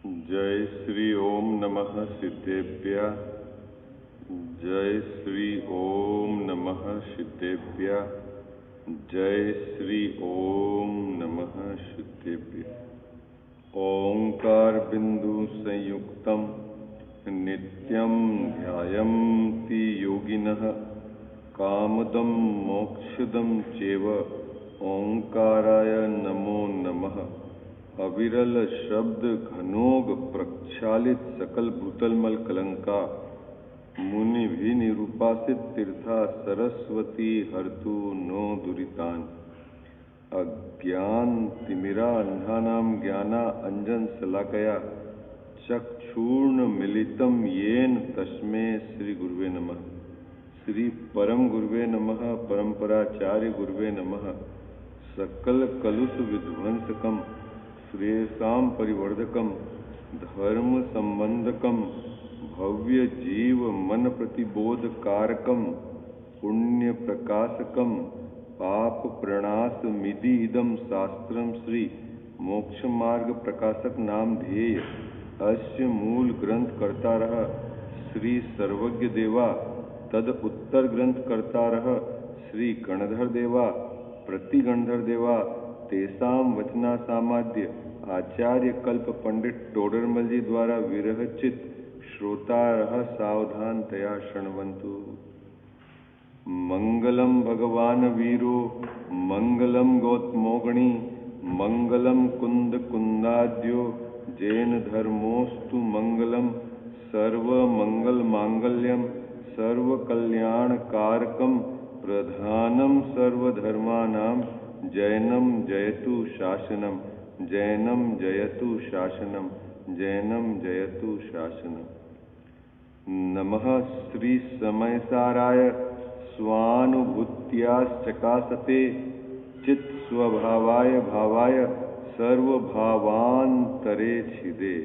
जय श्री ओम नमः सिद्धेभ्यः। जय श्री ओम नमः सिद्धेभ्यः। जय श्री ओम नमः सिद्धेभ्यः। ओंकार बिंदु संयुक्तम नित्यं ध्यायन्ति योगिनः कामदं मोक्षदं चैव ओंकाराय नमो नमः। अविरल शब्द घनोग प्रक्षालित सकल भूतलमल कलंका मुनि भी निरूपासित तीर्था सरस्वती हर्तु नो दुरितान। अज्ञान तिमिरा अंधानाम ज्ञाना अंजन शलाकया चक्षुर्ण मिलितम येन तस्मै श्री गुरुवे नमः। श्री परम गुरुवे नमः। परंपराचार्य गुरुवे नमः। सकल कलुष विध्वंसकम श्रेयसां परिवर्धकम धर्म संबंधकम भव्य जीव मन प्रतिबोध कारकम पुण्य प्रकाशकम पाप प्रणाश मिदि इदम शास्त्रम श्री मोक्ष मार्ग प्रकाशक नाम ध्येय अस्य मूल ग्रंथ करता रह श्री सर्वज्ञ देवा तद उत्तर ग्रंथ करता रह श्री गणधर देवा प्रति गणधर देवा तेसाम वचना सामाद्य आचार्य कल्प पंडित टोडरमल जी द्वारा विरहचित श्रोता रह सावधान तया शृण्वन्तु। मंगलम भगवान वीरो मंगलम गौतमोगणी मंगलम कुंद कुंदाद्यो जैन धर्मोस्तु मंगलम सर्व मंगल मांगल्यम सर्व कल्याण कारकम प्रधानम सर्वधर्मानां जैनम जयतु शासनम जैनम जयतु शासनम जैनम जयतु शासनम। नमः श्री समयसाराय स्वानुभूत्याश्चकासते चित् स्वभावाय भावाय सर्वभावान्तरे छिदे।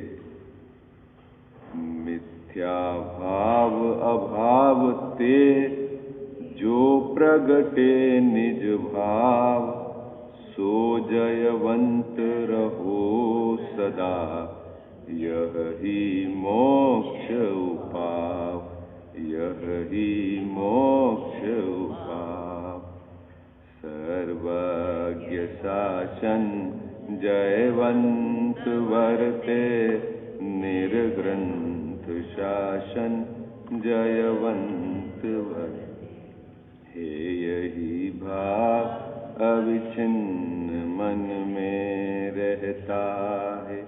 मिथ्या भाव अभाव ते जो प्रगटे निज भाव सो जयवंत रहो सदा यह ही मोक्ष उपाव यह ही मोक्ष उपाव। सर्वज्ञ शासन जयवंत वर्ते निर्ग्रंथ शासन जयवंत वर्ते। हे यही भाव अविच्छिन्न मन में रहता है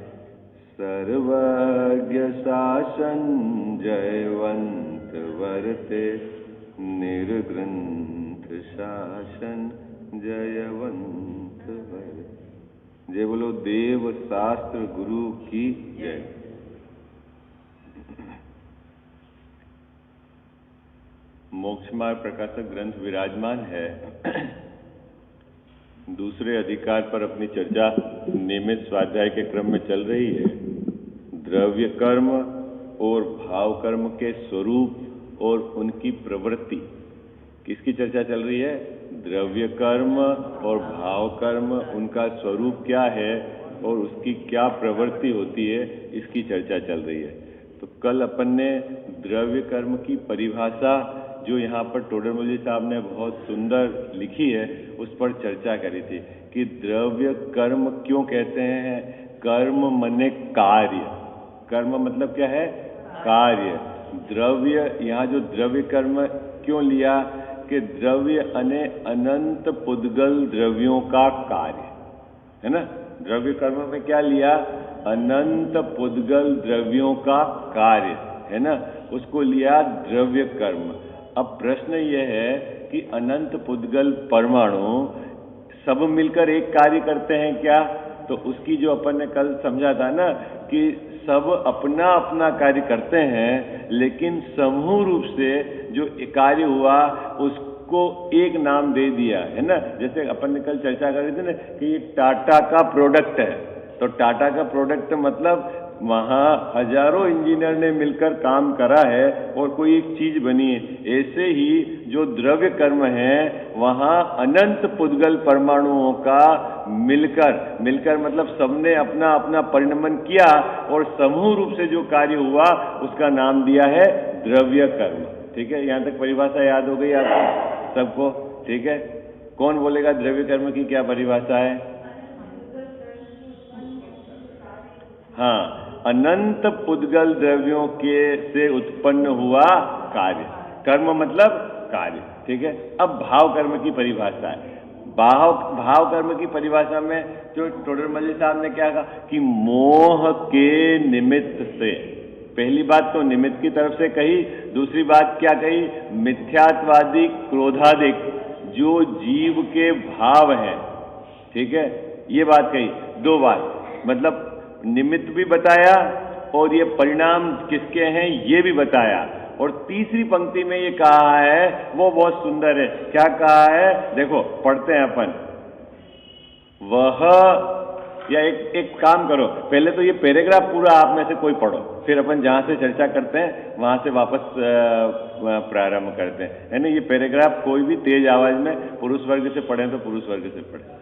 सर्वज्ञ शासन जयवंत वर्ते निर्ग्रंथ शासन जयवंत वर्ते। जय बोलो देव शास्त्र गुरु की जय। मोक्ष मार्ग प्रकाशक ग्रंथ विराजमान है। दूसरे अधिकार पर अपनी चर्चा नियमित स्वाध्याय के क्रम में चल रही है। द्रव्य कर्म और भाव कर्म के स्वरूप और उनकी प्रवृत्ति, किसकी चर्चा चल रही है? द्रव्य कर्म और भाव कर्म, उनका स्वरूप क्या है और उसकी क्या प्रवृत्ति होती है, इसकी चर्चा चल रही है। तो कल अपन ने द्रव्य कर्म की परिभाषा जो यहाँ पर टोडरमल जी साहब ने बहुत सुंदर लिखी है उस पर चर्चा करी थी कि द्रव्य कर्म क्यों कहते हैं। कर्म मने कार्य। कर्म मतलब क्या है? कार्य। द्रव्य, यहाँ जो द्रव्य कर्म क्यों लिया कि द्रव्य अने अनंत पुद्गल द्रव्यों का कार्य है ना। द्रव्य कर्म में क्या लिया? अनंत पुद्गल द्रव्यों का कार्य है ना, उसको लिया द्रव्य कर्म। अब प्रश्न यह है कि अनंत पुद्गल परमाणु सब मिलकर एक कार्य करते हैं क्या? तो उसकी जो अपन ने कल समझा था ना कि सब अपना अपना कार्य करते हैं, लेकिन समूह रूप से जो कार्य हुआ उसको एक नाम दे दिया है ना। जैसे अपन ने कल चर्चा करी थी ना कि ये टाटा का प्रोडक्ट है, तो टाटा का प्रोडक्ट मतलब वहां हजारों इंजीनियर ने मिलकर काम करा है और कोई एक चीज बनी है। ऐसे ही जो द्रव्य कर्म है वहां अनंत पुद्गल परमाणुओं का मिलकर मतलब सबने अपना अपना परिणमन किया और समूह रूप से जो कार्य हुआ उसका नाम दिया है द्रव्य कर्म। ठीक है, यहां तक परिभाषा याद हो गई आपको सबको? ठीक है, कौन बोलेगा द्रव्य कर्म की क्या परिभाषा है? हाँ, अनंत पुद्गल द्रव्यों के से उत्पन्न हुआ कार्य। कर्म मतलब कार्य। ठीक है, अब भाव कर्म की परिभाषा है। भाव कर्म की परिभाषा में जो टोडरमल साहब ने क्या कहा कि मोह के निमित्त से, पहली बात तो निमित्त की तरफ से कही, दूसरी बात क्या कही? मिथ्यात्वादी क्रोधादिक जो जीव के भाव हैं। ठीक है, ये बात कही। दो बात, मतलब निमित्त भी बताया और ये परिणाम किसके हैं ये भी बताया। और तीसरी पंक्ति में ये कहा है वो बहुत सुंदर है। क्या कहा है? देखो पढ़ते हैं अपन। वह, या एक काम करो, पहले तो ये पैराग्राफ पूरा आप में से कोई पढ़ो, फिर अपन जहां से चर्चा करते हैं वहां से वापस प्रारंभ करते हैं, है ना? ये पैराग्राफ कोई भी तेज आवाज में पुरुष वर्ग से पढ़े तो पुरुष वर्ग से पढ़े।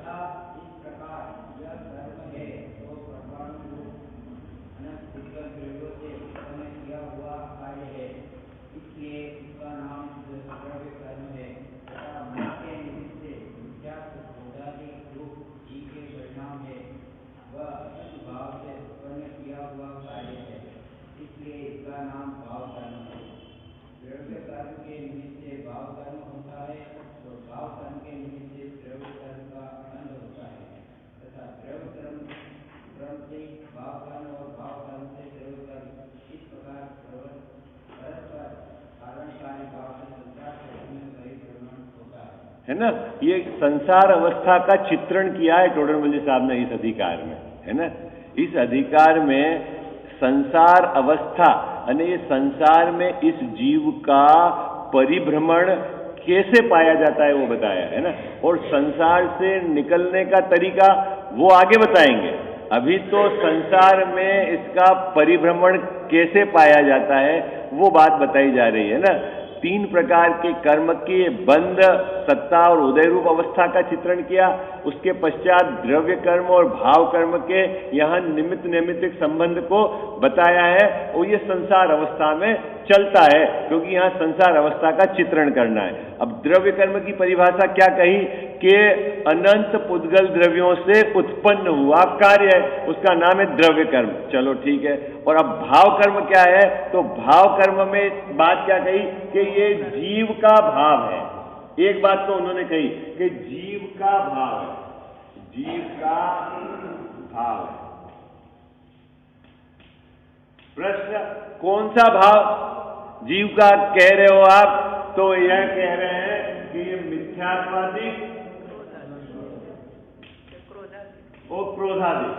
है ना? ये संसार अवस्था का चित्रण किया है टोडरमल साहब ने इस अधिकार में, है ना? इस अधिकार में संसार अवस्था यानी ये संसार में इस जीव का परिभ्रमण कैसे पाया जाता है वो बताया है ना, और संसार से निकलने का तरीका वो आगे बताएंगे। अभी तो संसार में इसका परिभ्रमण कैसे पाया जाता है वो बात बताई जा रही है ना। तीन प्रकार के कर्म के बंध, सत्ता और उदय रूप अवस्था का चित्रण किया। उसके पश्चात द्रव्य कर्म और भाव कर्म के यहाँ निमित्त नैमित्तिक संबंध को बताया है और ये संसार अवस्था में चलता है क्योंकि यहाँ संसार अवस्था का चित्रण करना है। अब द्रव्य कर्म की परिभाषा क्या कही कि अनंत पुद्गल द्रव्यों से उत्पन्न हुआ कार्य है, उसका नाम है द्रव्य कर्म। चलो ठीक है। और अब भाव कर्म क्या है? तो भाव कर्म में बात क्या कही कि ये जीव का भाव है। एक बात तो उन्होंने कही कि जीव का भाव है, जीव का भाव है। प्रश्न, कौन सा भाव जीव का कह रहे हो आप? तो यह कह रहे हैं कि ये मिथ्यात्वादी और क्रोधादि,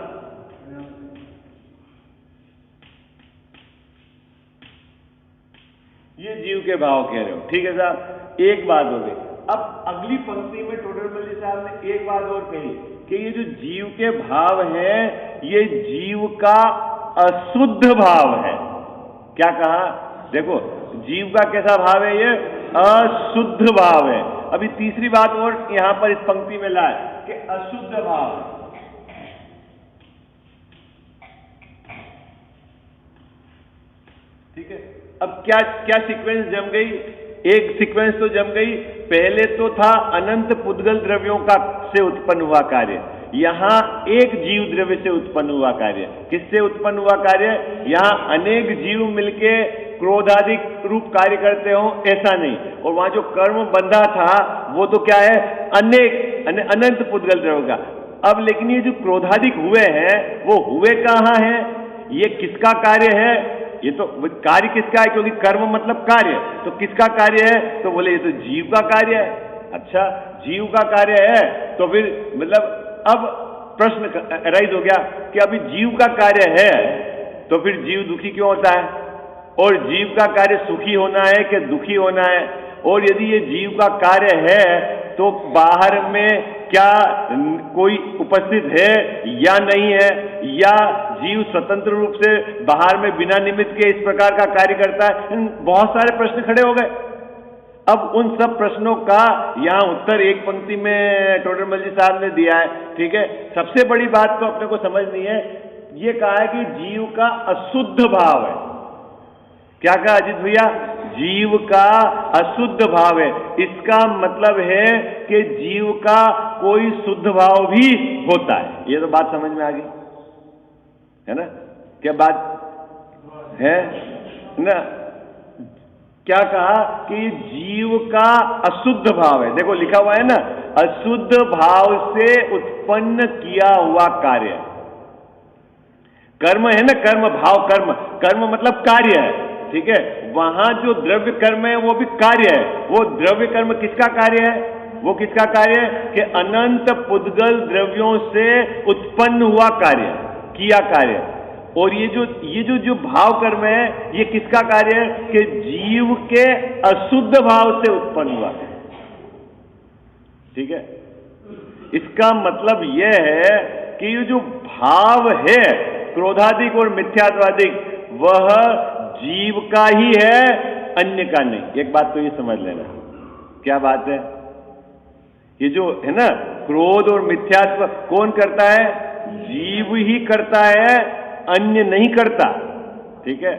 ये जीव के भाव कह रहे हो। ठीक है साहब, एक बात हो गई। अब अगली पंक्ति में टोडरमल साहब ने एक बात और कही कि ये जो जीव के भाव हैं ये जीव का अशुद्ध भाव है। क्या कहा? देखो जीव का कैसा भाव है? ये अशुद्ध भाव है। अभी तीसरी बात और यहां पर इस पंक्ति में लाए कि अशुद्ध भाव। ठीक है, अब क्या क्या सीक्वेंस जम गई? एक सीक्वेंस तो जम गई। पहले तो था अनंत पुद्गल द्रव्यों का से उत्पन्न हुआ कार्य, यहां एक जीव द्रव्य से उत्पन्न हुआ कार्य। किससे उत्पन्न हुआ कार्य? यहां अनेक जीव मिलके क्रोधादि रूप कार्य करते हो ऐसा नहीं। और वहां जो कर्म बंधा था वो तो क्या है? अनंत पुद्गल द्रव्य का। अब लेकिन ये जो क्रोधादिक हुए हैं वो हुए कहां हैं? ये किसका कार्य है? ये तो कार्य किसका है? क्योंकि कर्म मतलब कार्य, तो किसका कार्य है? तो बोले ये तो जीव का कार्य है। अच्छा, जीव का कार्य है तो फिर मतलब अब प्रश्न राइज हो गया कि अभी जीव का कार्य है तो फिर जीव दुखी क्यों होता है? और जीव का कार्य सुखी होना है कि दुखी होना है? और यदि ये जीव का कार्य है तो बाहर में क्या कोई उपस्थित है या नहीं है, या जीव स्वतंत्र रूप से बाहर में बिना निमित्त के इस प्रकार का कार्य करता है, बहुत सारे प्रश्न खड़े हो गए। अब उन सब प्रश्नों का यहां उत्तर एक पंक्ति में टोडरमल जी साहब ने दिया है। ठीक है, सबसे बड़ी बात तो अपने को समझनी है, ये कहा है कि जीव का अशुद्ध भाव है। क्या कहा अजीत भैया? जीव का अशुद्ध भाव है। इसका मतलब है कि जीव का कोई शुद्ध भाव भी होता है। ये तो बात समझ में आ गई है ना? क्या बात है ना? क्या कहा कि जीव का अशुद्ध भाव है। देखो लिखा हुआ है ना, अशुद्ध भाव से उत्पन्न किया हुआ कार्य। कर्म है ना, कर्म भाव, कर्म, कर्म मतलब कार्य है। ठीक है, वहां जो द्रव्य कर्म है वो भी कार्य है। वो द्रव्य कर्म किसका कार्य है? वो किसका कार्य है? कि अनंत पुद्गल द्रव्यों से उत्पन्न हुआ कार्य, किया कार्य। और ये जो भाव कर्म है, ये किसका कार्य है? कि जीव के अशुद्ध भाव से उत्पन्न हुआ। ठीक है, इसका मतलब यह है कि ये जो भाव है क्रोधादिक और मिथ्यात्वादिक, वह जीव का ही है, अन्य का नहीं। एक बात तो ये समझ लेना। क्या बात है? ये जो है ना क्रोध और मिथ्यात्व कौन करता है? जीव ही करता है, अन्य नहीं करता। ठीक है,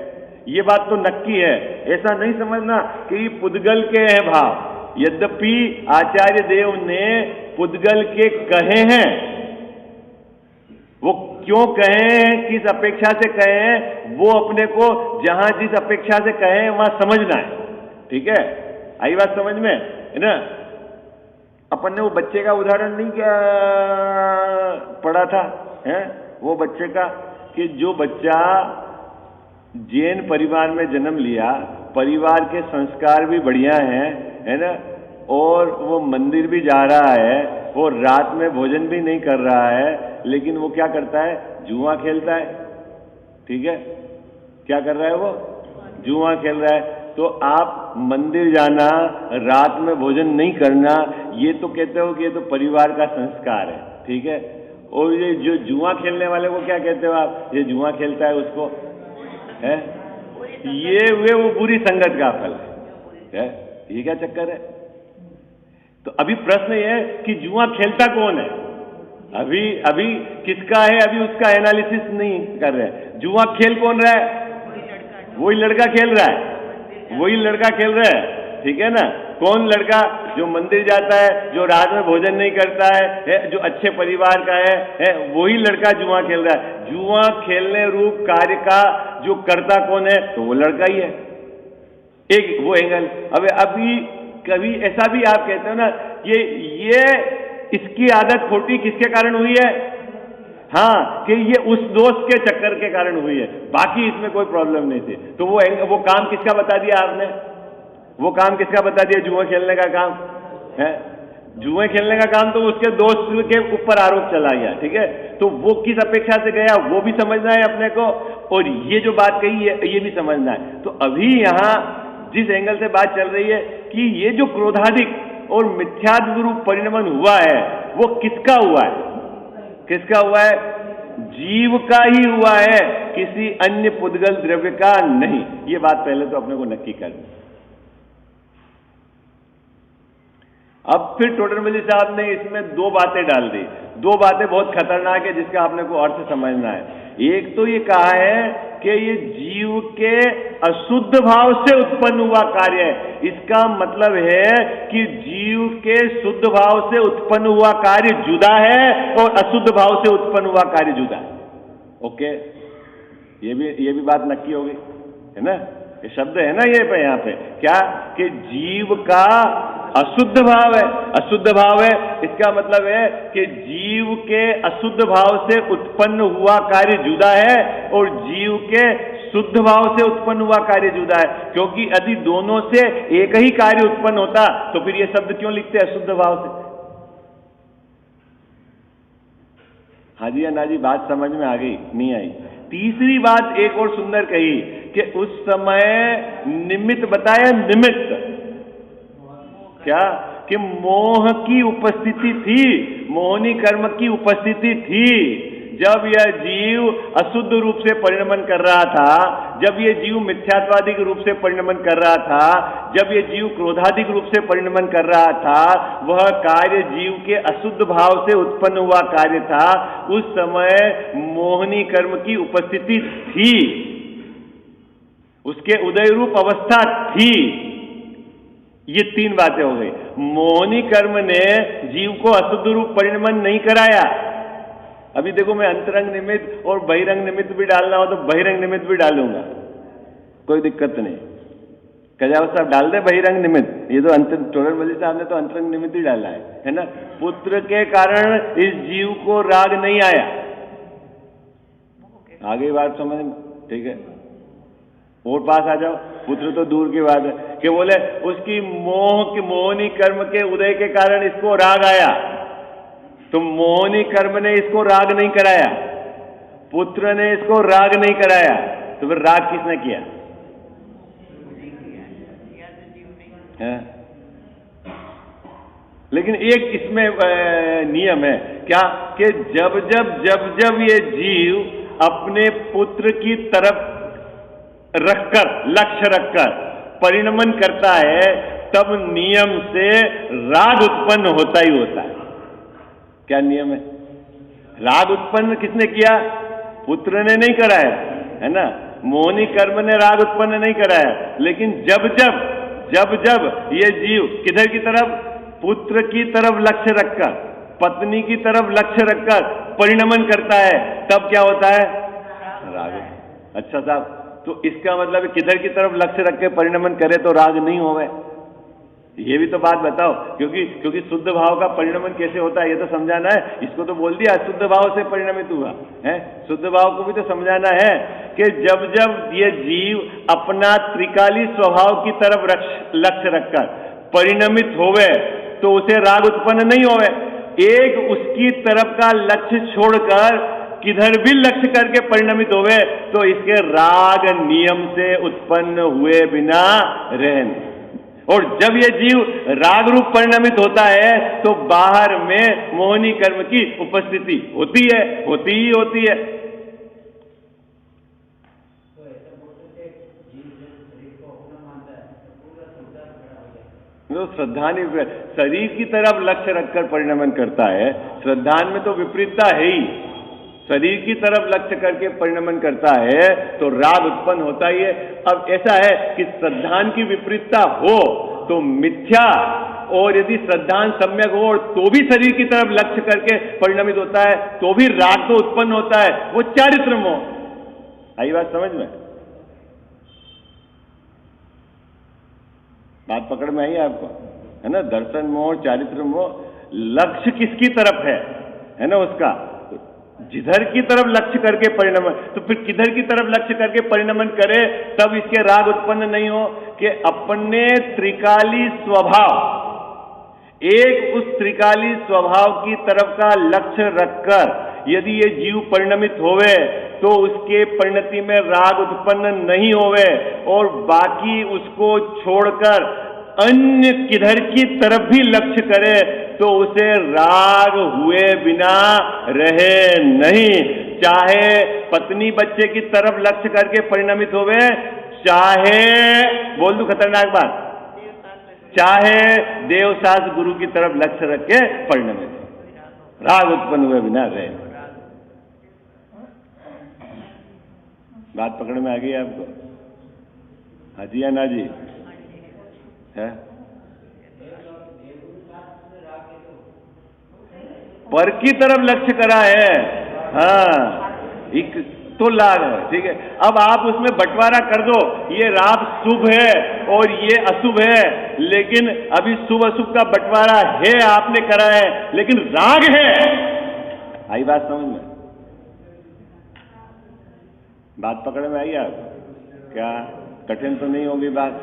ये बात तो नक्की है। ऐसा नहीं समझना कि पुद्गल के हैं भाव। यद्यपि आचार्य देव ने पुद्गल के कहे हैं, वो क्यों कहे हैं, किस अपेक्षा से कहे हैं, वो अपने को जहां जिस अपेक्षा से कहे हैं वहां समझना है। ठीक है, आई बात समझ में है ना? अपन ने वो बच्चे का उदाहरण नहीं क्या पढ़ा था है? वो बच्चे का कि जो बच्चा जैन परिवार में जन्म लिया, परिवार के संस्कार भी बढ़िया हैं, है ना, और वो मंदिर भी जा रहा है, वो रात में भोजन भी नहीं कर रहा है, लेकिन वो क्या करता है? जुआ खेलता है। ठीक है, क्या कर रहा है वो? जुआ खेल रहा है। तो आप मंदिर जाना, रात में भोजन नहीं करना, ये तो कहते हो कि ये तो परिवार का संस्कार है। ठीक है, और ये जो जुआ खेलने वाले को क्या कहते हो आप? ये जुआ खेलता है उसको है, ये वो बुरी संगत का फल है। ये क्या चक्कर है? तो अभी प्रश्न ये है कि जुआ खेलता कौन है? अभी किसका है, अभी उसका एनालिसिस नहीं कर रहे हैं। जुआ खेल कौन रहा है? वही लड़का खेल रहा है, वही लड़का खेल रहा है। ठीक है ना? कौन लड़का? जो मंदिर जाता है, जो रात में भोजन नहीं करता है, जो अच्छे परिवार का है, वही लड़का जुआ खेल रहा है। जुआ खेलने रूप कार्य का जो कर्ता कौन है? तो वो लड़का ही है। एक वो एंगल। अब अभी कभी ऐसा भी आप कहते हो ना, ये इसकी आदत खोटी किसके कारण हुई है? हाँ, कि ये उस दोस्त के चक्कर के कारण हुई है, बाकी इसमें कोई प्रॉब्लम नहीं थी। तो वो काम किसका बता दिया आपने? वो काम किसका बता दिया? जुआ खेलने का काम है। जुए खेलने का काम तो उसके दोस्त के ऊपर आरोप चला गया। ठीक है, तो वो किस अपेक्षा से गया वो भी समझना है अपने को, और ये जो बात कही है ये भी समझना है। तो अभी यहां जिस एंगल से बात चल रही है कि ये जो क्रोधाधिक और मिथ्यात्व रूप परिणमन हुआ है, वो किसका हुआ है? किसका हुआ है? जीव का ही हुआ है, किसी अन्य पुद्गल द्रव्य का नहीं। ये बात पहले तो अपने को नक्की करनी। अब फिर टोडरमल साहब ने इसमें दो बातें डाल दी। दो बातें बहुत खतरनाक है, जिसका आपने को अर्थ समझना है। एक तो ये कहा है कि ये जीव के अशुद्ध भाव से उत्पन्न हुआ कार्य है। इसका मतलब है कि जीव के शुद्ध भाव से उत्पन्न हुआ कार्य जुदा है और अशुद्ध भाव से उत्पन्न हुआ कार्य जुदा है। ओके, ये भी बात नक्की हो गई है ना? ये शब्द है ना ये पे यहाँ पे क्या कि जीव का अशुद्ध भाव है। अशुद्ध भाव है, इसका मतलब है कि जीव के अशुद्ध भाव से उत्पन्न हुआ कार्य जुदा है और जीव के शुद्ध भाव से उत्पन्न हुआ कार्य जुदा है। क्योंकि यदि दोनों से एक ही कार्य उत्पन्न होता तो फिर ये शब्द क्यों लिखते हैं अशुद्ध भाव से? हाँ जी या ना जी, बात समझ में आ गई? नहीं आई? तीसरी बात एक और सुंदर कही कि उस समय निमित्त बताया। निमित्त क्या? कि मोह की उपस्थिति थी, मोहनी कर्म की उपस्थिति थी। जब यह जीव अशुद्ध रूप से परिणमन कर रहा था, जब यह जीव मिथ्यात्वादिक रूप से परिणमन कर रहा था, जब यह जीव क्रोधादिक रूप से परिणमन कर रहा था, वह कार्य जीव के अशुद्ध भाव से उत्पन्न हुआ कार्य था। उस समय मोहनी कर्म की उपस्थिति थी, उसके उदय रूप अवस्था थी। ये तीन बातें हो गई। मोहनी कर्म ने जीव को अशुद्ध रूप परिणमन नहीं कराया। अभी देखो, मैं अंतरंग निमित्त और बहिरंग निमित्त भी डालना हो तो बहिरंग निमित्त भी डालूंगा, कोई दिक्कत नहीं। कजावत साहब डाल दे बहिरंग निमित्त। ये तो टोडर मल्ली साहब ने तो अंतरंग निमित्त ही डाला है ना। पुत्र के कारण इस जीव को राग नहीं आया। आगे बात समझ में, ठीक है। और पास आ जाओ, पुत्र तो दूर की बात है कि बोले उसकी मोहनी कर्म के उदय के कारण इसको राग आया, तो मोहनी कर्म ने इसको राग नहीं कराया, पुत्र ने इसको राग नहीं कराया, तो फिर राग किसने किया? है? लेकिन एक इसमें नियम है क्या कि जब ये जीव अपने पुत्र की तरफ रखकर, लक्ष्य रखकर परिणमन करता है, तब नियम से राग उत्पन्न होता ही होता है। क्या नियम है? राग उत्पन्न किसने किया? पुत्र ने नहीं कराया, है ना। मोहनी कर्म ने राग उत्पन्न नहीं कराया। लेकिन जब जब ये जीव किधर की तरफ? पुत्र की तरफ लक्ष्य रखकर, पत्नी की तरफ लक्ष्य रखकर परिणमन करता है, तब क्या होता है? राग। अच्छा साहब, तो इसका मतलब किधर की तरफ लक्ष्य रख के परिणमन करे तो राग नहीं होवे? ये भी तो बात बताओ, क्योंकि शुद्ध भाव का परिणमन कैसे होता है ये तो समझाना है। इसको तो बोल दिया शुद्ध भाव से परिणमित हुआ है, शुद्ध भाव को भी तो समझाना है कि जब ये जीव अपना त्रिकाली स्वभाव की तरफ लक्ष्य रखकर परिणमित होवे तो उसे राग उत्पन्न नहीं होवे। एक उसकी तरफ का लक्ष्य छोड़कर किधर भी लक्ष्य करके परिणमित होवे तो इसके राग नियम से उत्पन्न हुए बिना रहने। और जब ये जीव राग रूप परिणमित होता है तो बाहर में मोहनी कर्म की उपस्थिति होती है, होती ही होती है। तो श्रद्धा नहीं, शरीर की तरफ लक्ष्य रखकर परिणमन करता है। श्रद्धान में तो विपरीतता है ही, शरीर की तरफ लक्ष्य करके परिणमन करता है तो राग उत्पन्न होता ही है। अब ऐसा है कि श्रद्धान की विपरीतता हो तो मिथ्या, और यदि श्रद्धान सम्यक हो और तो भी शरीर की तरफ लक्ष्य करके परिणमित होता है तो भी राग तो उत्पन्न होता है, वो चारित्र मोह। आई बात समझ में? बात पकड़ में आई आपको, है ना। दर्शन मोह, चारित्र मोह, लक्ष्य किसकी तरफ है ना उसका, जिधर की तरफ लक्ष्य करके परिणमन, तो फिर किधर की तरफ लक्ष्य करके परिणमन करे तब इसके राग उत्पन्न नहीं हो कि अपने त्रिकाली स्वभाव, एक उस त्रिकाली स्वभाव की तरफ का लक्ष्य रखकर यदि ये जीव परिणमित होवे तो उसके परिणति में राग उत्पन्न नहीं होवे, और बाकी उसको छोड़कर अन्य किधर की तरफ भी लक्ष्य करे तो उसे राग हुए बिना रहे नहीं। चाहे पत्नी बच्चे की तरफ लक्ष्य करके परिणमित होवे, चाहे, बोल दूं खतरनाक बात, चाहे देवशास्त्र गुरु की तरफ लक्ष्य रख के परिणमित हो, राग उत्पन्न हुए बिना रहे। बात पकड़ में आ गई आपको? हाजी या ना जी? है? पर की तरफ लक्ष्य करा है, हाँ, एक तो लाभ है, ठीक है। अब आप उसमें बंटवारा कर दो, ये राग शुभ है और ये अशुभ है, लेकिन अभी शुभ अशुभ का बंटवारा है, आपने करा है, लेकिन राग है। आई बात समझ में? बात पकड़ में आई आप? क्या कठिन तो नहीं होगी बात?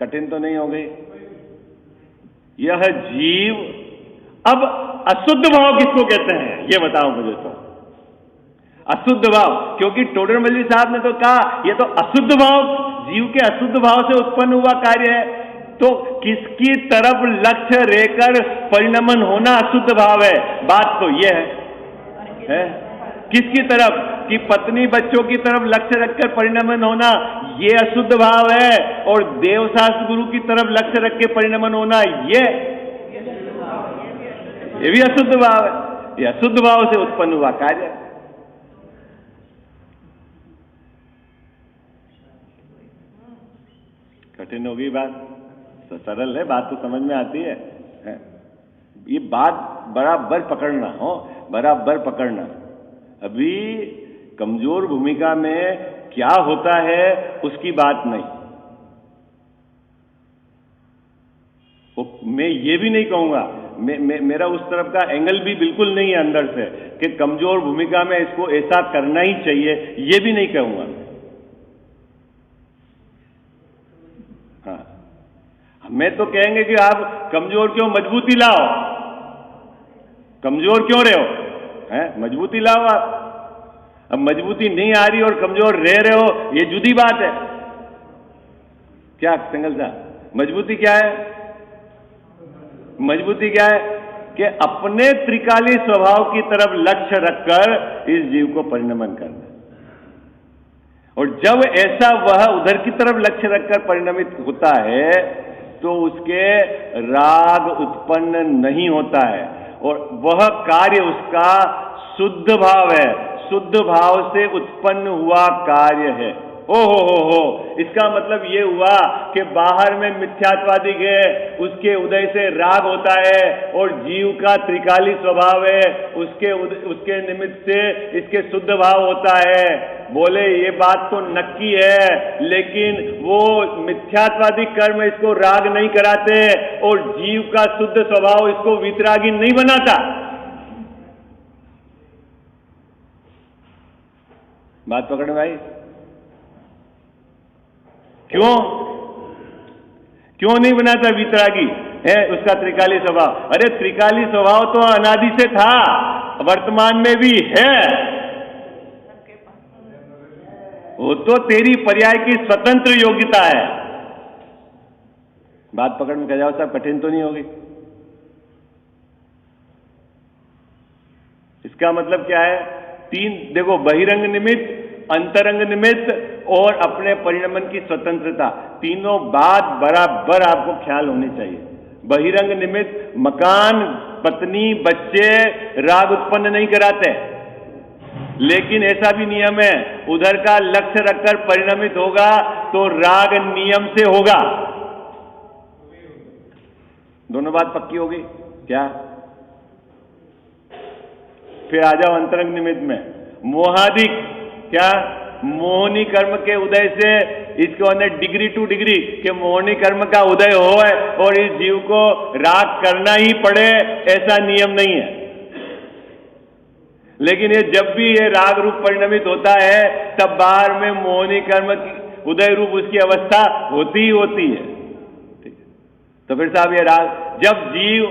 कठिन तो नहीं हो गई? यह जीव, अब अशुद्ध भाव किसको कहते हैं ये बताओ मुझे तो। अशुद्ध भाव, क्योंकि टोडरमल्ली साहब ने तो कहा ये तो अशुद्ध भाव, जीव के अशुद्ध भाव से उत्पन्न हुआ कार्य है। तो किसकी तरफ लक्ष्य रहकर परिणमन होना अशुद्ध भाव है? बात तो यह है? किसकी तरफ? कि पत्नी बच्चों की तरफ लक्ष्य रखकर परिणमन होना ये अशुद्ध भाव है, और देवशास्त्र गुरु की तरफ लक्ष्य रख के परिणमन होना ये भी अशुद्ध भाव है। ये अशुद्ध भाव से उत्पन्न हुआ कार्य है। कठिन होगी बात, तो सरल है, बात तो समझ में आती है। ये बात बराबर पकड़ना हो, बराबर पकड़ना। अभी कमजोर भूमिका में क्या होता है उसकी बात नहीं। मैं ये भी नहीं कहूंगा, मेरा उस तरफ का एंगल भी बिल्कुल नहीं है अंदर से कि कमजोर भूमिका में इसको ऐसा करना ही चाहिए, ये भी नहीं कहूंगा। मैं तो कहेंगे कि आप कमजोर क्यों, मजबूती लाओ। कमजोर क्यों रहे हो? हैं, मजबूती लाओ आप। अब मजबूती नहीं आ रही और कमजोर रह रहे हो, ये जुदी बात है। क्या सिंगल साहब, मजबूती क्या है? मजबूती क्या है? कि अपने त्रिकाली स्वभाव की तरफ लक्ष्य रखकर इस जीव को परिणमन करना। और जब ऐसा वह उधर की तरफ लक्ष्य रखकर परिणमित होता है तो उसके राग उत्पन्न नहीं होता है, और वह कार्य उसका शुद्ध भाव है, शुद्ध भाव से उत्पन्न हुआ कार्य है। हो, इसका मतलब ये हुआ कि बाहर में मिथ्यात्वादी है, उसके उदय से राग होता है, और जीव का त्रिकाली स्वभाव है, उसके निमित्त से इसके शुद्ध भाव होता है। बोले ये बात तो नक्की है, लेकिन वो मिथ्यात्वादी कर्म इसको राग नहीं कराते, और जीव का शुद्ध स्वभाव इसको वितरागी नहीं बनाता। बात पकड़ में आई? क्यों नहीं बनाता वितरागी है उसका त्रिकाली स्वभाव? अरे त्रिकाली स्वभाव तो अनादि से था, वर्तमान में भी है। वो तो तेरी पर्याय की स्वतंत्र योग्यता है। बात पकड़ में जाओ साहब, कठिन तो नहीं होगी? इसका मतलब क्या है? तीन देखो, बहिरंग निमित्त, अंतरंग निमित्त और अपने परिणमन की स्वतंत्रता, तीनों बात बराबर आपको ख्याल होनी चाहिए। बहिरंग निमित्त मकान, पत्नी, बच्चे राग उत्पन्न नहीं कराते, लेकिन ऐसा भी नियम है, उधर का लक्ष्य रखकर परिणमित होगा तो राग नियम से होगा। दोनों बात पक्की होगी क्या? फिर आ जाओ अंतरंग निमित्त में, मोहादिक, क्या? मोहनी कर्म के उदय से इसको डिग्री टू डिग्री के मोहनी कर्म का उदय हो और इस जीव को राग करना ही पड़े, ऐसा नियम नहीं है। लेकिन ये जब भी ये राग रूप परिणमित होता है तब बाहर में मोहनी कर्म की उदय रूप उसकी अवस्था होती ही होती है। तो फिर साहब ये राग, जब जीव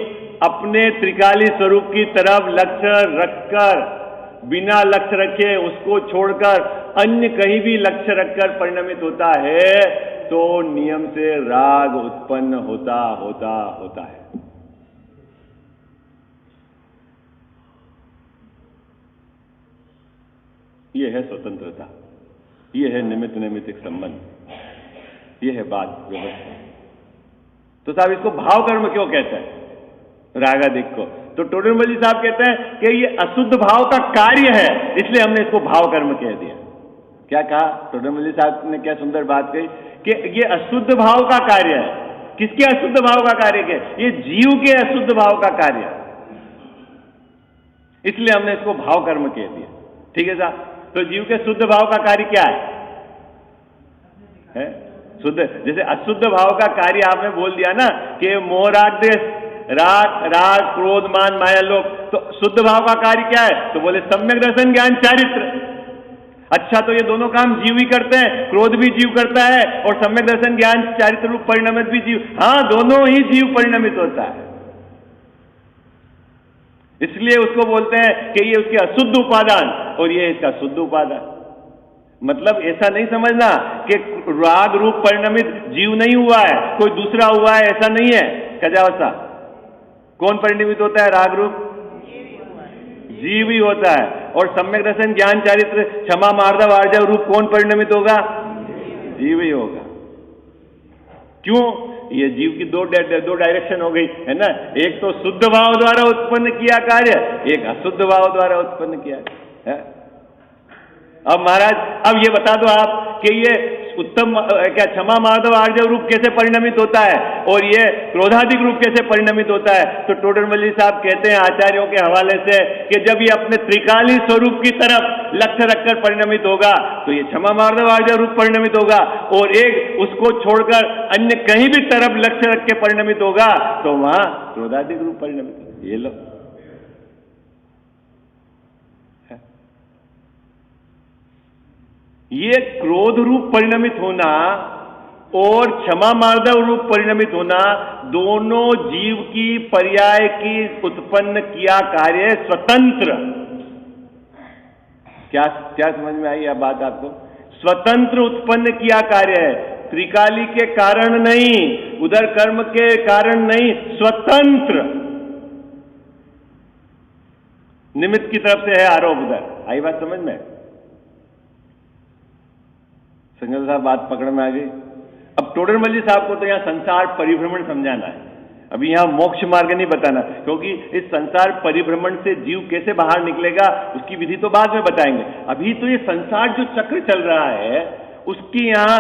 अपने त्रिकाली स्वरूप की तरफ लक्ष्य रखकर, बिना लक्ष्य रखे उसको छोड़कर अन्य कहीं भी लक्ष्य रखकर परिणमित होता है तो नियम से राग उत्पन्न होता है। यह है स्वतंत्रता, यह है निमित्त नैमित्तिक संबंध, यह है बात व्यवस्था। तो साहब इसको भाव कर्म क्यों कहते हैं? रागादिक को तो टोडरमल जी साहब कहते हैं कि ये अशुद्ध भाव का कार्य है, इसलिए हमने इसको भाव कर्म कह दिया। क्या कहा टोडरमल जी साहब ने? क्या सुंदर बात कही कि ये अशुद्ध भाव का कार्य है। किसके अशुद्ध भाव का कार्य के? ये जीव के अशुद्ध भाव का कार्य है, इसलिए हमने इसको भाव कर्म कह दिया। ठीक है साहब? तो जीव के शुद्ध भाव का कार्य क्या है? शुद्ध, जैसे अशुद्ध भाव का कार्य आपने बोल दिया ना कि मोह राग देश, राग क्रोध मान माया लोभ, तो शुद्ध भाव का कार्य क्या है? तो बोले सम्यक दर्शन ज्ञान चारित्र। अच्छा, तो ये दोनों काम जीव ही करते हैं, क्रोध भी जीव करता है और सम्यक दर्शन ज्ञान चारित्र रूप परिणमित भी जीव। हाँ, दोनों ही जीव परिणमित होता है, इसलिए उसको बोलते हैं कि ये उसके अशुद्ध उपादान और ये इसका शुद्ध उपादान। मतलब ऐसा नहीं समझना कि राग रूप परिणमित जीव नहीं हुआ है, कोई दूसरा हुआ है, ऐसा नहीं है। कजावसा कौन परिणमित होता है? राग रूप जीव ही होता है। और सम्यक दर्शन ज्ञान चारित्र क्षमा मार्दव आर्जव रूप कौन परिणमित होगा? जीव ही होगा। क्यों? ये जीव की दो डायरेक्शन हो गई है ना, एक तो शुद्ध भाव द्वारा उत्पन्न किया कार्य, एक अशुद्ध भाव द्वारा उत्पन्न किया है। अब महाराज अब ये बता दो आप कि ये उत्तम क्या क्षमा माधव आर्जव रूप कैसे परिणमित होता है और ये क्रोधाधिक रूप कैसे परिणमित होता है? तो टोडरमल जी साहब कहते हैं आचार्यों के हवाले से कि जब ये अपने त्रिकाली स्वरूप की तरफ लक्ष्य रखकर परिणमित होगा तो ये क्षमा माधव आर्जव रूप परिणमित होगा, और एक उसको छोड़कर अन्य कहीं भी तरफ लक्ष्य रख के परिणमित होगा तो वहां क्रोधाधिक रूप परिणमित होगा। ये लो, ये क्रोध रूप परिणमित होना और क्षमा मार्दव रूप परिणमित होना दोनों जीव की पर्याय की उत्पन्न किया कार्य स्वतंत्र। क्या क्या समझ में आई यह बात आपको? स्वतंत्र उत्पन्न किया कार्य है, त्रिकाली के कारण नहीं, उधर कर्म के कारण नहीं, स्वतंत्र निमित्त की तरफ से है आरोप। उधर आई बात समझ में? संजय साहब बात पकड़ में आ गई। अब टोडरमल जी साहब को तो यहां संसार परिभ्रमण समझाना है, अभी यहां मोक्ष मार्ग नहीं बताना, क्योंकि इस संसार परिभ्रमण से जीव कैसे बाहर निकलेगा उसकी विधि तो बाद में बताएंगे। अभी तो ये संसार जो चक्र चल रहा है उसकी यहां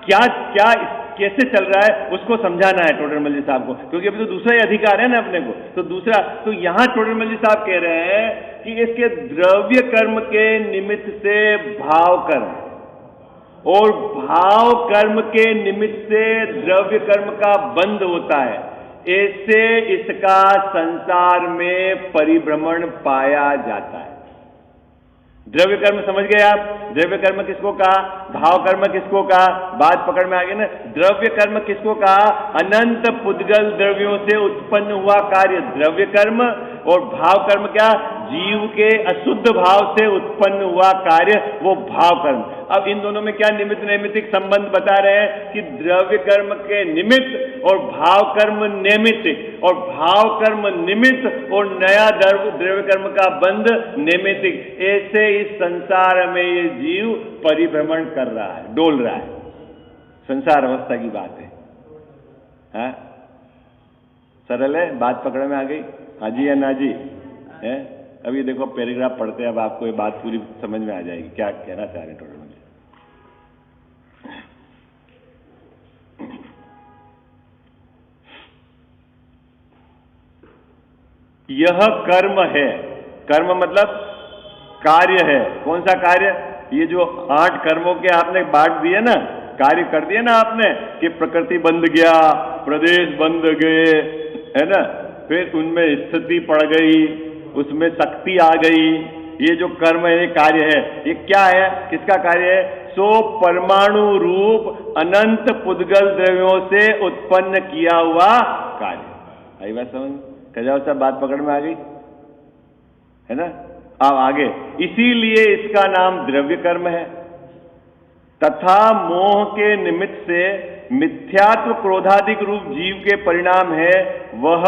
क्या क्या कैसे चल रहा है उसको समझाना है टोडरमल जी साहब को, क्योंकि अभी तो दूसरा ही अधिकार है ना अपने को। तो दूसरा तो यहां टोडरमल जी साहब कह रहे हैं कि इसके द्रव्य कर्म के निमित्त से भाव कर्म और भाव कर्म के निमित्त से द्रव्य कर्म का बंध होता है, ऐसे इसका संसार में परिभ्रमण पाया जाता है। द्रव्य कर्म समझ गए आप? द्रव्य कर्म किसको कहा? भाव कर्म किसको कहा? बात पकड़ में आ गई ना। द्रव्य कर्म किसको कहा? अनंत पुद्गल द्रव्यों से उत्पन्न हुआ कार्य द्रव्य कर्म, और भाव कर्म क्या? जीव के अशुद्ध भाव से उत्पन्न हुआ कार्य वो भाव कर्म। अब इन दोनों में क्या निमित्त नैमित्तिक संबंध बता रहे हैं कि द्रव्य कर्म के निमित्त और भाव कर्म नैमित्तिक, और भाव कर्म निमित्त और नया द्रव्य कर्म का बंध नैमित्तिक। ऐसे इस संसार में ये जीव परिभ्रमण कर रहा है, डोल रहा है। संसार अवस्था की बात है, हाँ? सरल है, बात पकड़ में आ गई? हाँ जी या ना जी? है? अभी देखो पैराग्राफ पढ़ते हैं, अब आपको ये बात पूरी समझ में आ जाएगी क्या कहना चाह रहे हैं टोटल। यह कर्म है, कर्म मतलब कार्य है। कौन सा कार्य? ये जो 8 कर्मों के आपने बांट दिए ना, कार्य कर दिए ना आपने कि प्रकृति बंध गया, प्रदेश बंध गए, है ना, फिर उनमें स्थिति पड़ गई, उसमें शक्ति आ गई। ये जो कर्म है, कार्य है, ये क्या है? किसका कार्य है? सो परमाणु रूप अनंत पुद्गल द्रव्यों से उत्पन्न किया हुआ कार्य। आई बात समझ? कजाओ साहब बात पकड़ में आ गई है ना? अब आगे, इसीलिए इसका नाम द्रव्य कर्म है। तथा मोह के निमित्त से मिथ्यात्व क्रोधादिक रूप जीव के परिणाम है, वह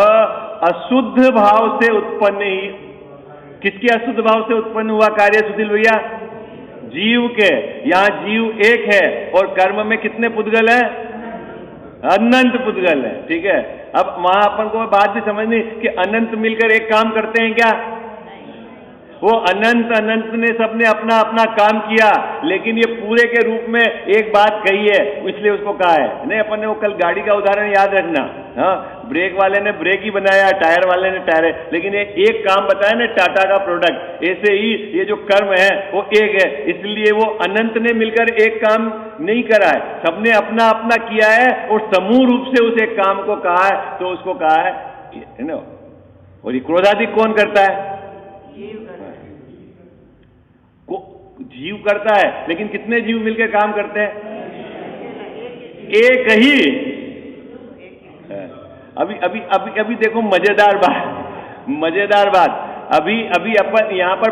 अशुद्ध भाव से उत्पन्न ही। किसके अशुद्ध भाव से उत्पन्न हुआ कार्य सुशील भैया? जीव के। यहां जीव एक है और कर्म में कितने पुद्गल हैं? अनंत पुद्गल है। ठीक है, अब वहां अपन को बात भी समझनी कि अनंत मिलकर एक काम करते हैं क्या? वो अनंत ने सबने अपना अपना काम किया, लेकिन ये पूरे के रूप में एक बात कही है, इसलिए उसको कहा है। नहीं, अपन ने वो कल गाड़ी का उदाहरण याद रखना, हाँ, ब्रेक वाले ने ब्रेक ही बनाया, टायर वाले ने टायर, लेकिन ये एक काम बताया ना, टाटा का प्रोडक्ट। ऐसे ही ये जो कर्म है वो एक है, इसलिए वो अनंत ने मिलकर एक काम नहीं करा है, सबने अपना अपना किया है और समूह रूप से उस एक काम को कहा है, तो उसको कहा है ना। और ये क्रोधाधिक कौन करता है? जीव करता है, लेकिन कितने जीव मिलकर काम करते हैं? एक ही। अभी अभी अभी अभी देखो मजेदार बात, अभी अभी अपन यहाँ पर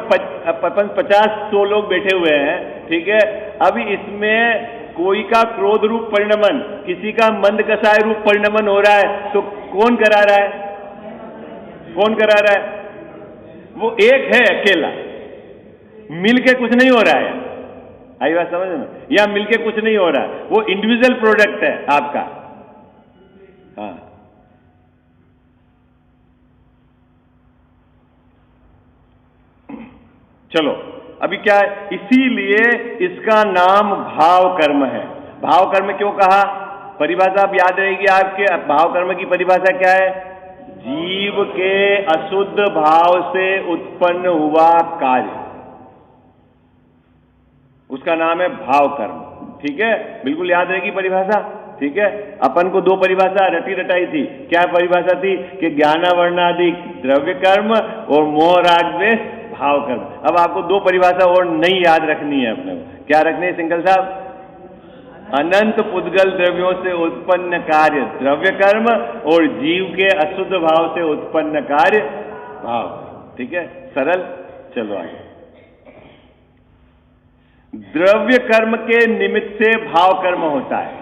अपन 50-100 लोग बैठे हुए हैं, ठीक है। अभी इसमें कोई का क्रोध रूप परिणमन, किसी का मंद कसाय रूप परिणमन हो रहा है, तो कौन करा रहा है? कौन करा रहा है? वो एक है अकेला, मिलके कुछ नहीं हो रहा है। आई बात समझ में? या मिलके कुछ नहीं हो रहा है, वो इंडिविजुअल प्रोडक्ट है आपका। हाँ, चलो अभी क्या है, इसीलिए इसका नाम भाव कर्म है। भाव कर्म क्यों कहा? परिभाषा आप याद रहेगी आपके। भाव कर्म की परिभाषा क्या है? जीव के अशुद्ध भाव से उत्पन्न हुआ कार्य, उसका नाम है भाव कर्म। ठीक है, बिल्कुल याद रहेगी परिभाषा। ठीक है, अपन को 2 परिभाषा रटी रटाई थी। क्या परिभाषा थी? कि ज्ञानावरणादि द्रव्य कर्म और मोह राग द्वेष भाव कर्म। अब आपको 2 परिभाषा और नहीं याद रखनी है अपने को। क्या रखनी है सिंगल साहब? अनंत पुद्गल द्रव्यों से उत्पन्न कार्य द्रव्य कर्म और जीव के अशुद्ध भाव से उत्पन्न कार्य भाव। ठीक है, सरल। चलो आगे। द्रव्य कर्म के निमित्त से भाव कर्म होता है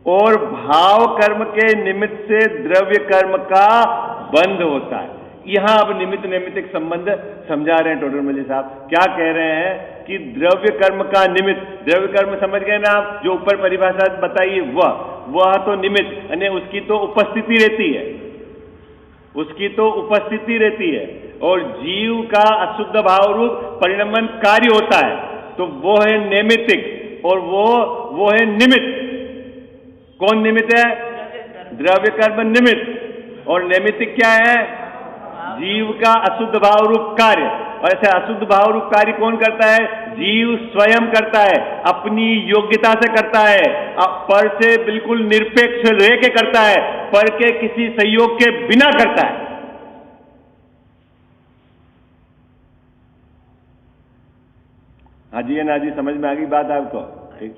और भाव कर्म के निमित्त से द्रव्य कर्म का बंध होता है। यहां अब निमित्त नैमित्तिक संबंध समझा रहे हैं टोडरमल साहब। क्या कह रहे हैं कि द्रव्य कर्म का निमित्त, द्रव्य कर्म समझ गए ना आप, जो ऊपर परिभाषा बताइए, वह तो निमित्त, यानी उसकी तो उपस्थिति रहती है, उसकी तो उपस्थिति रहती है। और जीव का अशुद्ध भाव रूप परिणमन कार्य होता है, तो वो है नैमित्तिक और वो है निमित्त। कौन निमित्त है? द्रव्य कर्म निमित्त। और नैमित्तिक क्या है? जीव का अशुद्ध भाव रूप कार्य। और ऐसे अशुद्ध भाव रूप कार्य कौन करता है? जीव स्वयं करता है, अपनी योग्यता से करता है, पर से बिल्कुल निरपेक्ष रह के करता है, पर के किसी सहयोग के बिना करता है। हाजी है ना जी, समझ में आ गई बात आपको? ठीक।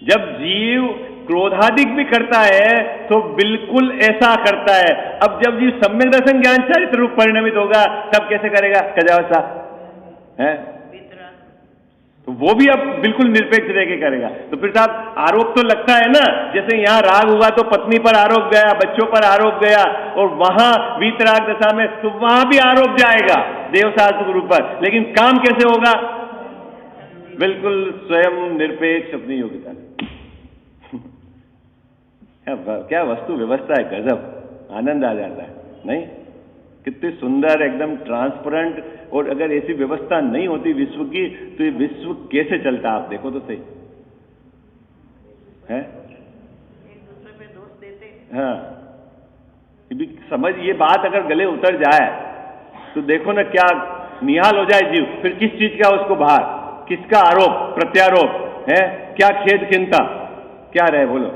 जब जीव क्रोधाधिक भी करता है तो बिल्कुल ऐसा करता है। अब जब जीव सम्यक दर्शन ज्ञान चरित्र रूप परिणमित होगा तब कैसे करेगा? कजावसा है, तो वो भी अब बिल्कुल निरपेक्ष रह के करेगा। तो फिर साहब आरोप तो लगता है ना, जैसे यहां राग हुआ तो पत्नी पर आरोप गया, बच्चों पर आरोप गया, और वहां वीतराग दशा में तो वहां भी आरोप जाएगा देवशास्त्र गुरु पर। लेकिन काम कैसे होगा? बिल्कुल स्वयं निरपेक्ष अपनी योग्यता। क्या वस्तु व्यवस्था है, गजब, आनंद आ जाता है नहीं? कितनी सुंदर, एकदम ट्रांसपेरेंट। और अगर ऐसी व्यवस्था नहीं होती विश्व की तो ये विश्व कैसे चलता? आप देखो तो सही है। एक दूसरे पे दोष देते। हाँ, समझ, ये बात अगर गले उतर जाए तो देखो ना क्या निहाल हो जाए जीव। फिर किस चीज का उसको भार, किसका आरोप प्रत्यारोप है, क्या खेद चिंता, क्या रहे बोलो?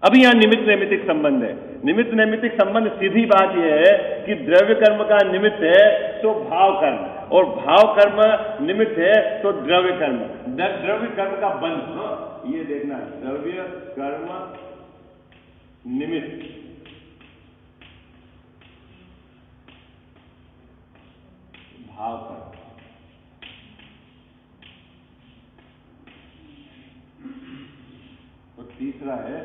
अभी यहां निमित्त नैमित्तिक संबंध है। निमित्त नैमित्तिक संबंध सीधी बात यह है कि द्रव्य कर्म का निमित्त है तो भाव कर्म, और भाव कर्म निमित्त है तो द्रव्य कर्म। द्रव्य कर्म का बंध, ये देखना, द्रव्य कर्म निमित्त भाव कर्म। और तीसरा है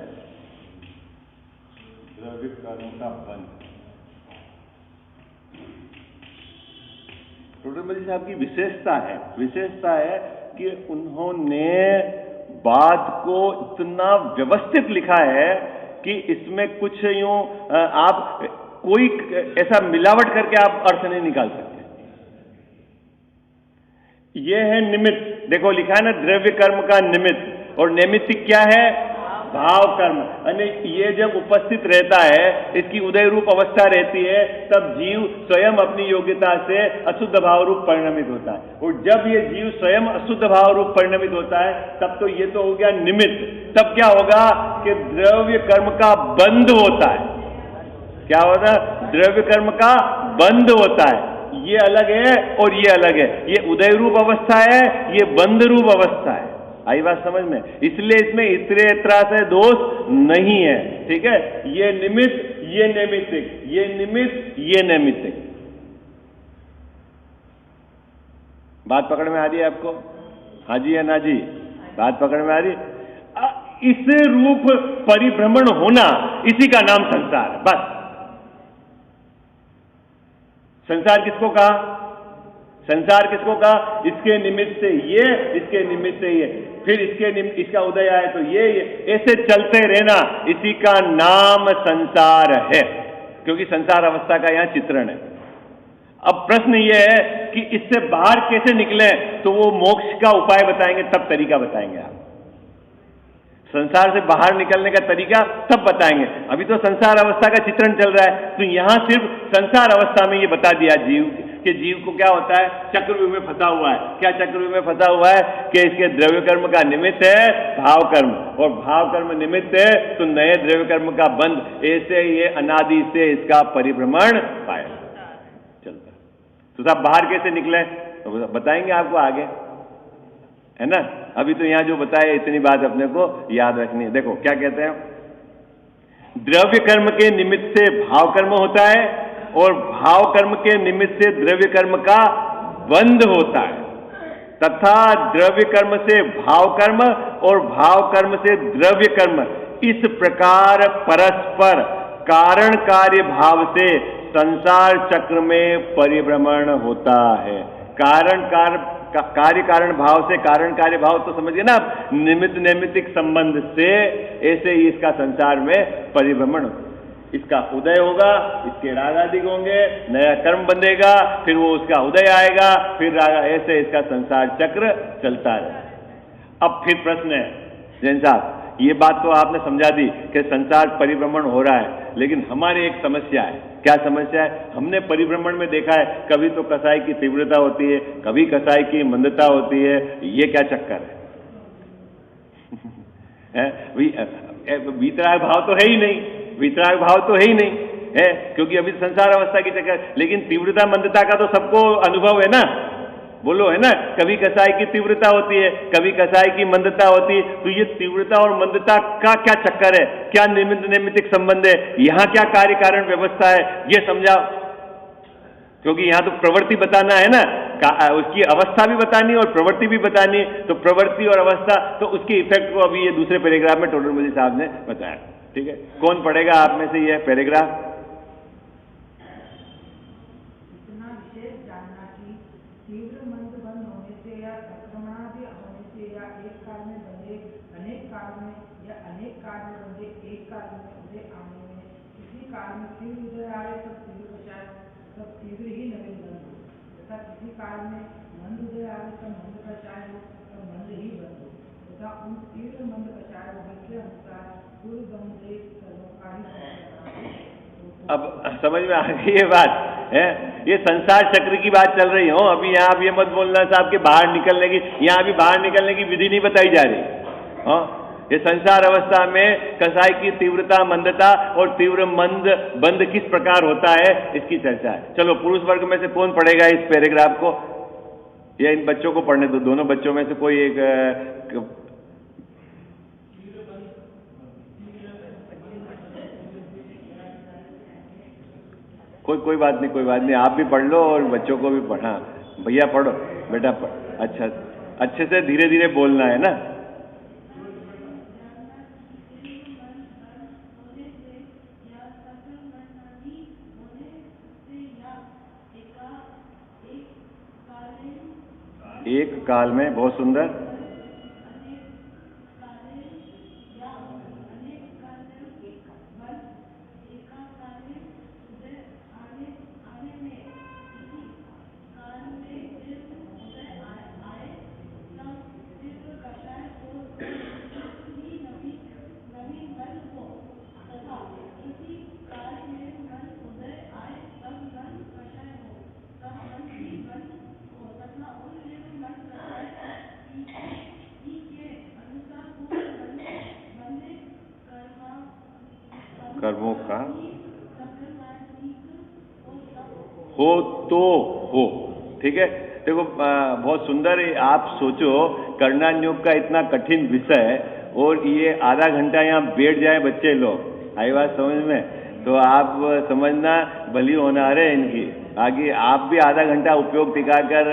द्रव्य कर्म का बंध। टोडरमल साहब की विशेषता है कि उन्होंने बात को इतना व्यवस्थित लिखा है कि इसमें कुछ यूं आप कोई ऐसा मिलावट करके आप अर्थ नहीं निकाल सकते। यह है निमित्त, देखो लिखा है ना, द्रव्य कर्म का निमित्त। और नैमित्तिक क्या है? भाव कर्म। यानी ये जब उपस्थित रहता है, इसकी उदय रूप अवस्था रहती है, तब जीव स्वयं अपनी योग्यता से अशुद्ध भाव रूप परिणमित होता है। और जब ये जीव स्वयं अशुद्ध भाव रूप परिणमित होता है तब तो ये तो हो गया निमित्त। तब क्या होगा कि द्रव्य कर्म का बंध होता है। क्या होता है? द्रव्य कर्म का बंध होता है। ये अलग है और ये अलग है। ये उदय रूप अवस्था है, ये बंध रूप अवस्था है। आई बात समझ में? इसलिए इसमें इतरे इतरा से दोष नहीं है। ठीक है, ये निमित्त ये नैमित्तिक, ये निमित्त, ये नैमित्तिक। बात पकड़ में आ रही है आपको? हाँ जी या ना जी? बात पकड़ में आ रही? इस रूप परिभ्रमण होना, इसी का नाम संसार है। बस संसार किसको कहा? संसार किसको कहा? इसके निमित्त से ये, इसके निमित्त से ये, फिर इसका उदय आए तो ये, ऐसे चलते रहना, इसी का नाम संसार है। क्योंकि संसार अवस्था का यहां चित्रण है। अब प्रश्न ये है कि इससे बाहर कैसे निकले, तो वो मोक्ष का उपाय बताएंगे, तब तरीका बताएंगे आप। संसार से बाहर निकलने का तरीका तब बताएंगे। अभी तो संसार अवस्था का चित्रण चल रहा है, तो यहां सिर्फ संसार अवस्था में ये बता दिया जीव कि जीव को क्या होता है, चक्रव्यूह में फंसा हुआ है। क्या चक्रव्यूह में फंसा हुआ है कि इसके द्रव्य कर्म का निमित्त है भाव कर्म, और भाव कर्म निमित्त है तो नए द्रव्य कर्म का बंध। ऐसे ये अनादि से इसका परिभ्रमण पाया चलता। तो साहब बाहर कैसे निकले, तो बताएंगे आपको आगे, है ना। अभी तो यहां जो बताया इतनी बात अपने को याद रखनी है। देखो क्या कहते हैं, द्रव्य कर्म के निमित्त से भाव कर्म होता है, और भाव कर्म के निमित्त से द्रव्य कर्म का बंध होता है, तथा द्रव्य कर्म से भाव कर्म और भाव कर्म से द्रव्य कर्म इस प्रकार परस्पर कारण कार्य भाव से संसार चक्र में परिभ्रमण होता है। कार्य कारण भाव से कारण कार्य भाव तो समझिए ना, निमित्त नैमित्तिक संबंध से ऐसे ही इसका संसार में परिभ्रमण, इसका उदय होगा, इसके राग आदि होंगे, नया कर्म बंधेगा, फिर वो उसका उदय आएगा, फिर राग, ऐसे इसका संसार चक्र चलता है। अब फिर प्रश्न है जैन साहब, ये बात तो आपने समझा दी कि संसार परिभ्रमण हो रहा है, लेकिन हमारी एक समस्या है। क्या समस्या है? हमने परिभ्रमण में देखा है कभी तो कसाई की तीव्रता होती है, कभी कसाई की मंदता होती है। ये क्या चक्कर है? वीतराग भाव तो है ही नहीं, वीतराग भाव तो है ही नहीं है, क्योंकि अभी संसार अवस्था की चक्कर। लेकिन तीव्रता मंदता का तो सबको अनुभव है ना, बोलो, है ना। कभी कसाई की तीव्रता होती है, कभी कसाई की मंदता होती है। तो ये तीव्रता और मंदता का क्या चक्कर है, क्या निमित्त नैमित्तिक संबंध है, यहां क्या कार्य कारण व्यवस्था है, ये समझाओ। क्योंकि यहां तो प्रवृत्ति बताना है ना, उसकी अवस्था भी बतानी है और प्रवृत्ति भी बतानी है। तो प्रवृत्ति और अवस्था, तो उसके इफेक्ट को अभी ये दूसरे पैराग्राफ में टोडरमल साहब ने बताया। ठीक है, कौन पढ़ेगा आप में से यह पैराग्राफ? तीव्र मंद बंद होने से या संक्रमणादि होने से या एक काल में बंधे अनेक काल में या अनेक काल में बंधे एक काल में उदय आने में, किसी काल में तीव्र उदय आए तब तीव्र बचाए तब तीव्र ही नवीन बंद हो, तथा किसी काल में मंद उदय आए तब मंद बचाए हो तब मंद ही बंद हो, तथा उन तीव्र मंद बचाए हो के अनुसार पूर्व बंधे कर्मों का ही। अब समझ में आ गई ये बात है? ये संसार चक्र की बात चल रही हो। अभी यहाँ आप ये मत बोलना साहब कि बाहर निकलने की, यहाँ भी बाहर निकलने की विधि नहीं बताई जा रही। हाँ, ये संसार अवस्था में कसाई की तीव्रता मंदता और तीव्र मंद बंद किस प्रकार होता है, इसकी चर्चा है। चलो, पुरुष वर्ग में से कौन पढ़ेगा इस पैराग्राफ को, या इन बच्चों को पढ़ने दो, दोनों बच्चों में से कोई एक। कोई बात नहीं, कोई बात नहीं, आप भी पढ़ लो और बच्चों को भी पढ़ा। भैया पढ़ो, बेटा पढ़। अच्छा, अच्छे से धीरे धीरे बोलना है ना। एक काल में, बहुत सुंदर। कर्मों का हो तो हो। ठीक है, देखो बहुत सुंदर। आप सोचो, कर्णान्योग का इतना कठिन विषय और ये आधा घंटा यहाँ बैठ जाए बच्चे लोग, आई बात समझ में, तो आप समझना भली होनहार है इनकी। आगे आप भी आधा घंटा उपयोग टिकाकर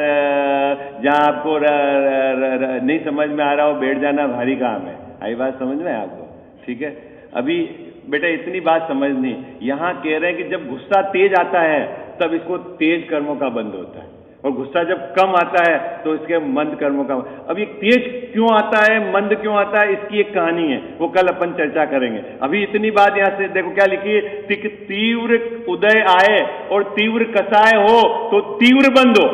जहाँ आपको नहीं समझ में आ रहा हो बैठ जाना भारी काम है। आई बात समझ में आपको? ठीक है। अभी बेटा इतनी बात समझनी, यहाँ कह रहे हैं कि जब गुस्सा तेज आता है तब इसको तेज कर्मों का बंध होता है, और गुस्सा जब कम आता है तो इसके मंद कर्मों का। अब ये तेज क्यों आता है, मंद क्यों आता है, इसकी एक कहानी है, वो कल अपन चर्चा करेंगे। अभी इतनी बात यहां से देखो क्या लिखी है, तीव्र उदय आए और तीव्र कसाय हो तो तीव्र बंद हो,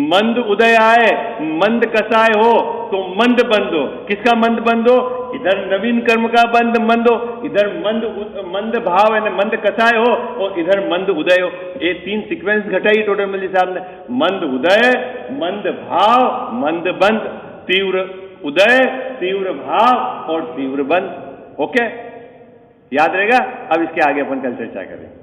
मंद उदय आए मंद कसाय हो तो मंद बंद हो। किसका मंद बंद हो? इधर नवीन कर्म का बंद मंद हो, इधर मंद भाव है, मंद कसाय हो, और इधर मंद उदय हो। ये तीन सीक्वेंस घटाई टोटल साहब ने, मंद उदय, मंद भाव, मंद बंद, तीव्र उदय, तीव्र भाव और तीव्र बंद। ओके, याद रहेगा? अब इसके आगे अपन कल चर्चा करेंगे।